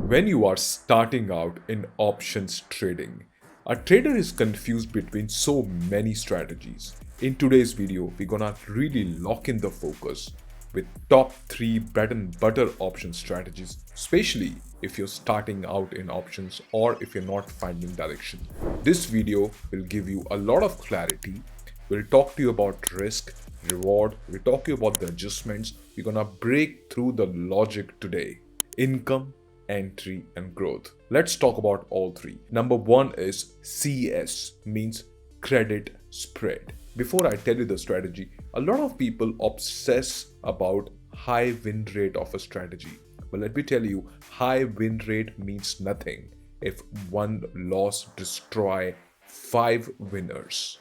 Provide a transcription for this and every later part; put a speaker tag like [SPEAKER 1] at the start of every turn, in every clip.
[SPEAKER 1] When you are starting out in options trading, a trader is confused between so many strategies. In today's video, we're gonna really lock in the focus with top 3 bread and butter option strategies, especially if you're starting out in options or if you're not finding direction. This video will give you a lot of clarity. We'll talk to you about risk, reward, we'll talk to you about the adjustments. We're gonna break through the logic today. Income, entry, and growth. Let's talk about all three. Number one is CS, means credit spread. Before I tell you the strategy, a lot of people obsess about high win rate of a strategy. But let me tell you, high win rate means nothing if one loss destroy 5 winners.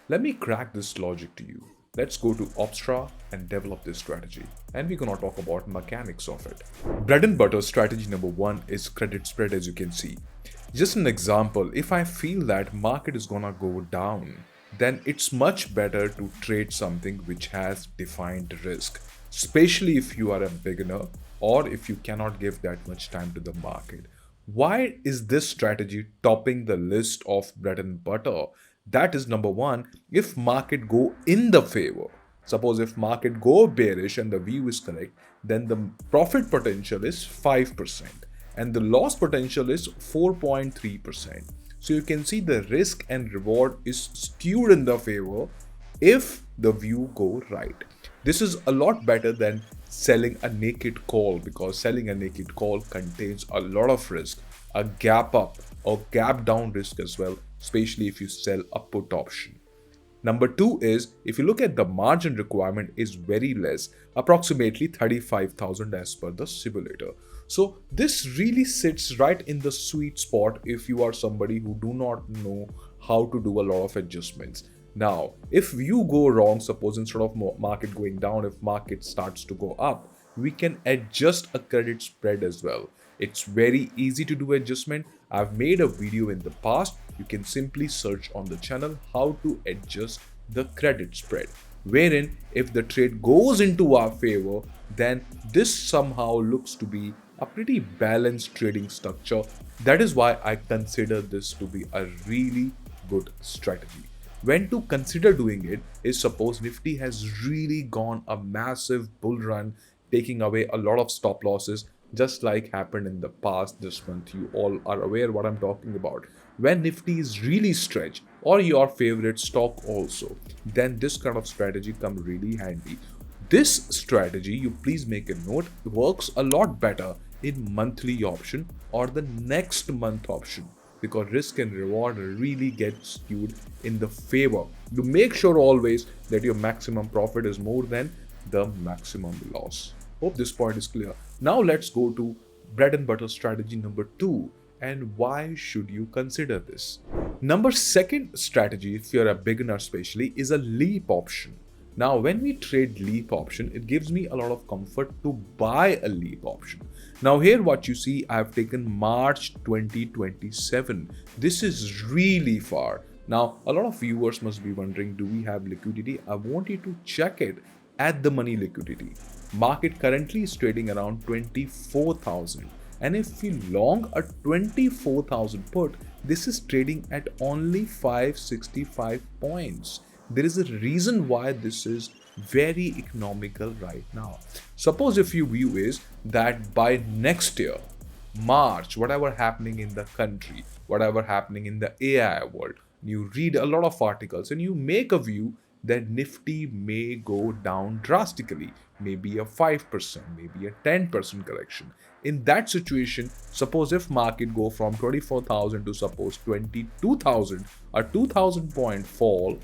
[SPEAKER 1] Let me crack this logic to you. Let's go to Opstra and develop this strategy. And we're gonna talk about mechanics of it. Bread and butter strategy number one is credit spread, as you can see. Just an example, if I feel that market is gonna go down, then it's much better to trade something which has defined risk, especially if you are a beginner or if you cannot give that much time to the market. Why is this strategy topping the list of bread and butter? That is number one, if market go in the favor. Suppose if market go bearish and the view is correct, then the profit potential is 5% and the loss potential is 4.3%. So you can see the risk and reward is skewed in the favor if the view go right. This is a lot better than selling a naked call, because selling a naked call contains a lot of risk, a gap up or gap down risk as well, especially if you sell a put option. Number two is, if you look at the margin requirement is very less, approximately 35,000 as per the simulator. So this really sits right in the sweet spot if you are somebody who do not know how to do a lot of adjustments. Now, if you go wrong, suppose instead of market going down, if market starts to go up, we can adjust a credit spread as well. It's very easy to do adjustment. I've made a video in the past. You can simply search on the channel how to adjust the credit spread, wherein if the trade goes into our favor, then this somehow looks to be a pretty balanced trading structure. That is why I consider this to be a really good strategy. When to consider doing it is, suppose Nifty has really gone a massive bull run, taking away a lot of stop losses, just like happened in the past this month. You all are aware what I'm talking about. When Nifty is really stretched, or your favorite stock also, then this kind of strategy come really handy. This strategy, you please make a note, works a lot better in monthly option or the next month option, because risk and reward really get skewed in the favor. You make sure always that your maximum profit is more than the maximum loss. Hope this point is clear. Now let's go to bread and butter strategy number two, and why should you consider this? Number second strategy, if you're a beginner especially, is a leap option. Now, when we trade leap option, it gives me a lot of comfort to buy a leap option. Now, here what you see, I have taken March 2027. This is really far. Now, a lot of viewers must be wondering, do we have liquidity? I want you to check it at the money liquidity. Market currently is trading around 24,000. And if we long a 24,000 put, this is trading at only 565 points. There is a reason why this is very economical right now. Suppose if your view is that by next year, March, whatever happening in the country, whatever happening in the AI world, you read a lot of articles and you make a view that Nifty may go down drastically, maybe a 5%, maybe a 10% correction. In that situation, suppose if market go from 24,000 to suppose 22,000, a 2,000 point fall,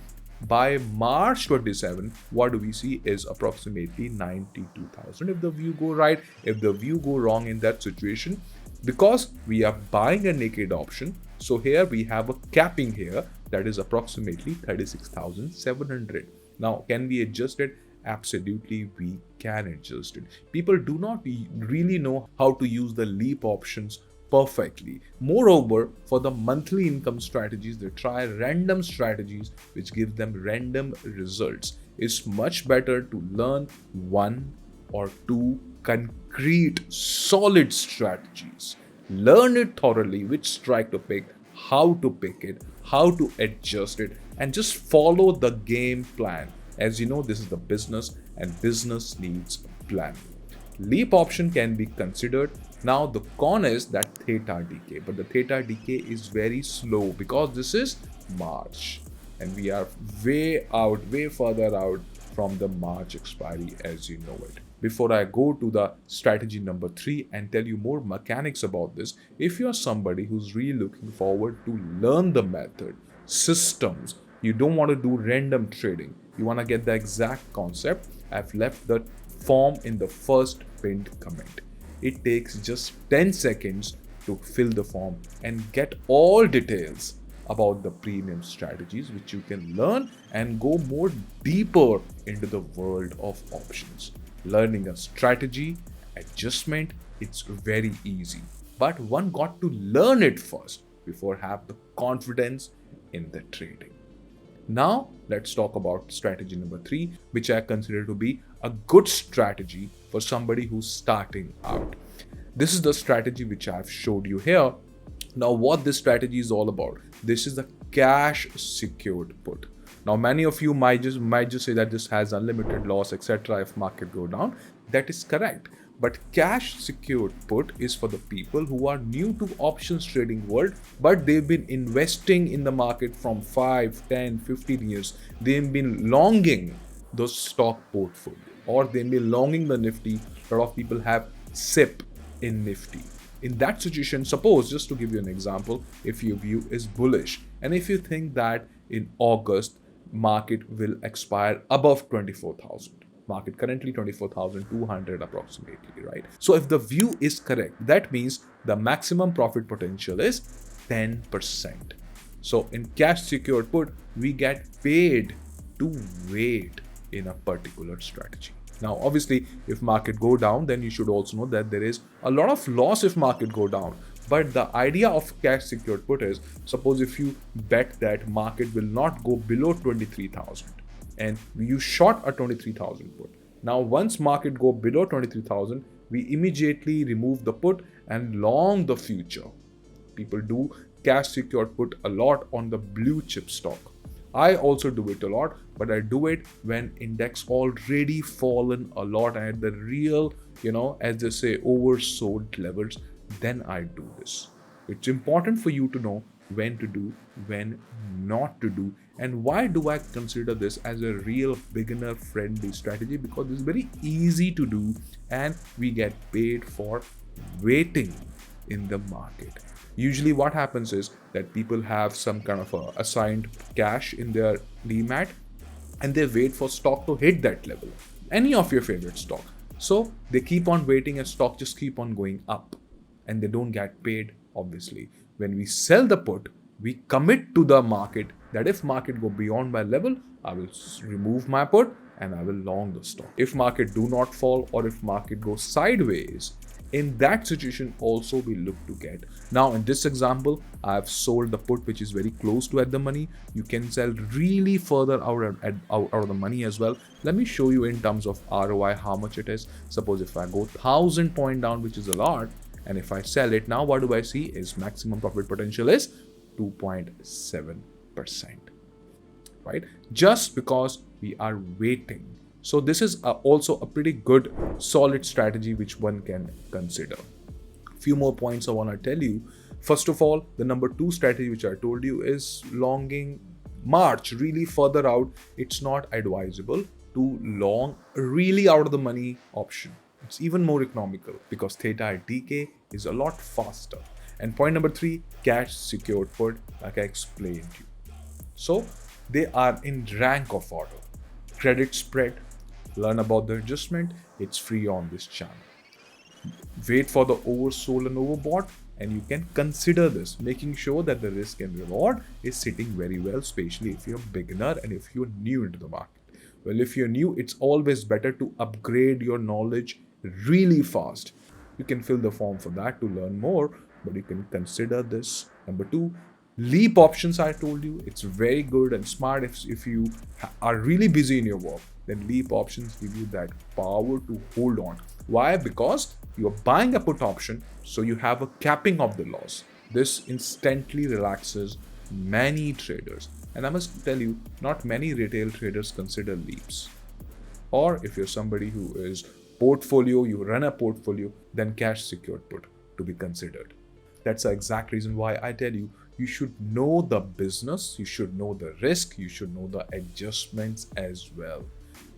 [SPEAKER 1] by March 27, what do we see is approximately 92,000 if the view go right. If the view go wrong in that situation, because we are buying a naked option, so here we have a capping here that is approximately 36,700. Now, can we adjust it? Absolutely, we can adjust it. People do not really know how to use the leap options perfectly. Moreover, for the monthly income strategies, they try random strategies which give them random results. It's much better to learn one or two concrete, solid strategies. learn it thoroughly, which strike to pick, how to pick it, how to adjust it, and just follow the game plan. As you know, this is the business, and business needs a plan. Leap option can be considered. Now the con is that theta decay, but the theta decay is very slow because this is March and we are way further out from the March expiry, as you know it. Before I go to the strategy number 3 and tell you more mechanics about this, if you're somebody who's really looking forward to learn the method, systems, you don't want to do random trading, you want to get the exact concept, I've left the form in the first pinned comment. It takes just 10 seconds to fill the form and get all details about the premium strategies which you can learn and go more deeper into the world of options. Learning a strategy, adjustment, it's very easy. But one got to learn it first before have the confidence in the trading. Now, let's talk about strategy number 3, which I consider to be a good strategy for somebody who's starting out. This is the strategy which I've showed you here. Now, what this strategy is all about, this is the cash secured put. Now, many of you might just say that this has unlimited loss, etc. if market go down. That is correct. But cash secured put is for the people who are new to options trading world, but they've been investing in the market from 5, 10, 15 years. They've been longing the stock portfolio, or they've been longing the Nifty. A lot of people have SIP in Nifty. In that situation, suppose, just to give you an example, if your view is bullish and if you think that in August market will expire above 24,000, market currently 24,200 approximately, right? So if the view is correct, that means the maximum profit potential is 10%. So in cash secured put, we get paid to wait in a particular strategy. Now, obviously, if market go down, then you should also know that there is a lot of loss if market go down. But the idea of cash secured put is, suppose if you bet that market will not go below 23,000 and you short a 23,000 put. Now, once market go below 23,000, we immediately remove the put and long the future. People do cash secured put a lot on the blue chip stock. I also do it a lot, but I do it when index already fallen a lot and at the real, as they say, oversold levels, then I do this. It's important for you to know when to do, when not to do. And why do I consider this as a real beginner friendly strategy? Because it's very easy to do and we get paid for waiting in the market. Usually what happens is that people have some kind of a assigned cash in their demat and they wait for stock to hit that level, any of your favorite stock. So they keep on waiting and stock just keep on going up and they don't get paid. Obviously, when we sell the put, we commit to the market that if market go beyond my level, I will remove my put and I will long the stock. If market do not fall or if market goes sideways, in that situation also we look to get. Now in this example, I have sold the put which is very close to at the money. You can sell really further out of the money as well. Let me show you in terms of ROI how much it is. Suppose if I go 1,000 point down, which is a lot, and if I sell it now, what do I see is maximum profit potential is 2.7%, right? Just because we are waiting. So this is also a pretty good solid strategy which one can consider. Few more points I want to tell you. First of all, the number 2 strategy which I told you is longing March really further out. It's not advisable to long really out of the money option. It's even more economical because theta decay is a lot faster. And point number 3, cash secured put, like I explained to you. So they are in rank of order. Credit spread, learn about the adjustment, it's free on this channel. Wait for the oversold and overbought, and you can consider this, making sure that the risk and reward is sitting very well, especially if you're a beginner and if you're new into the market. Well, if you're new, it's always better to upgrade your knowledge really fast. You can fill the form for that to learn more, but you can consider this. Number 2, leap options. I told you it's very good and smart if you are really busy in your work. Then leap options give you that power to hold on. Why? Because You are buying a put option, so you have a capping of the loss. This instantly relaxes many traders. And I must tell you, not many retail traders consider leaps. Or if you're somebody who is portfolio, you run a portfolio, then cash secured put to be considered. That's the exact reason why I tell you, you should know the business, you should know the risk, you should know the adjustments as well.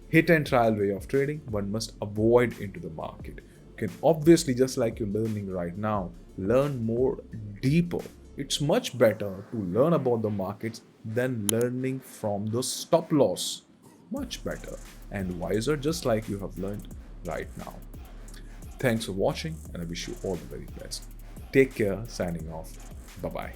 [SPEAKER 1] Hit and trial way of trading, one must avoid into the market. You can obviously, just like you're learning right now, learn more deeper. It's much better to learn about the markets than learning from the stop loss. Much better and wiser, just like you have learned right now. Thanks for watching, and I wish you all the very best. Take care, signing off. Bye bye.